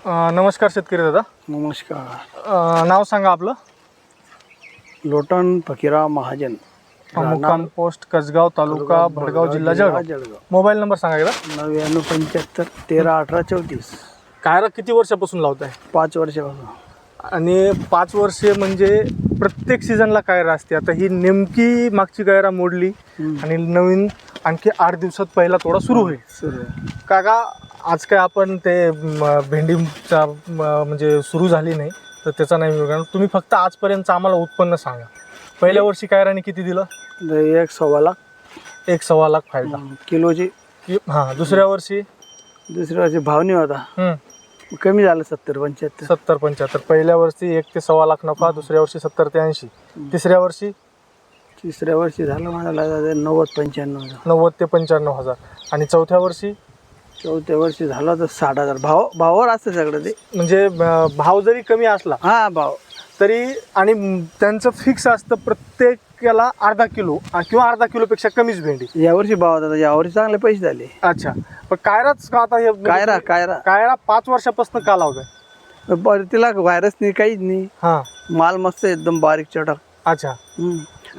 नमस्कार शेतकरी दादा. नमस्कार. नाव सांगा आपलं. लोटन फकीरा महाजन, मुक्काम पोस्ट कसगाव, तालुका भडगाव, जिल्हा जळगाव. मोबाईल नंबर सांगा एकदा. 9975 13 18 34. कायरा किती वर्षापासून लावताय? 5 वर्षापासून. आणि 5 वर्षे म्हणजे प्रत्येक सीझनला कायरा असते. आता ही नेमकी मागची कायरा मोडली आणि नवीन आणखी 8 दिवसात पहिला तोडा सुरू होईल. काका आज काय आपण ते भेंडीचा म्हणजे सुरू झाली नाही तर त्याचा नाही कारण तुम्ही फक्त आजपर्यंत आम्हाला उत्पन्न सांगा. पहिल्या वर्षी कायराने किती दिलं? 1.25 लाख. 1.25 लाख फायदा किलोची. हां. दुसऱ्या वर्षी भाव नाही होता, कमी झालं 70-75. 70-75. पहिल्या वर्षी 1 ते 1.25 लाख नफा, दुसऱ्या वर्षी 70 ते 80. तिसऱ्या वर्षी झालं माझा 90-95. 90 ते 95 हजार. आणि चौथ्या वर्षी झालं तर 60,000. भावावर असतं सगळं ते. म्हणजे भाव जरी कमी असला भाव तरी आणि त्यांचं फिक्स असतं प्रत्येकाला अर्धा किलो किंवा अर्धा किलोपेक्षा कमीच भेंडी. यावर्षी भाव होता, यावर्षी चांगले पैसे झाले. अच्छा. पण कायराच का आता हे कायरा 5 वर्षापासून का लावताय? तिला व्हायरस नाही, काहीच नाही. माल मस्त एकदम बारीक चटक. अच्छा.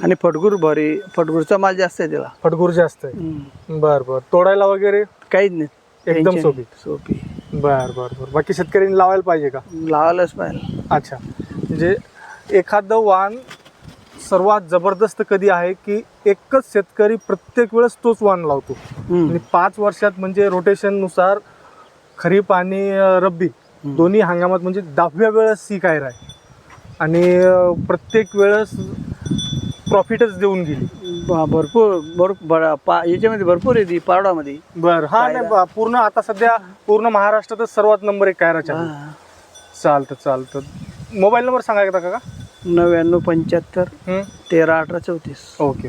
आणि फटगुरचा माल जास्त आहे त्याला. फटगुर जास्त आहे. बर. तोडायला वगैरे काहीच नाही, एकदम सोपी. बर. बाकी शेतकऱ्यांनी लावायला पाहिजे का? लावायलाच पाहिजे. अच्छा. म्हणजे एखादं वाण सर्वात जबरदस्त कधी आहे की एकच शेतकरी प्रत्येक वेळेस तोच वाण लावतो. आणि 5 वर्षात म्हणजे रोटेशननुसार खरीप आणि रब्बी दोन्ही हंगामात म्हणजे 10व्या वेळेस ही कायरा आहे आणि प्रत्येक वेळेस प्रॉफिटच देऊन गेली. भरपूर याच्यामध्ये भरपूर आहे ती पारडामध्ये. नाही पूर्ण आता सध्या पूर्ण महाराष्ट्रातच सर्वात नंबर 1 कायराच्या. चालतं. मोबाईल नंबर सांगा एकदा काका. 9975 13 18 34. ओके.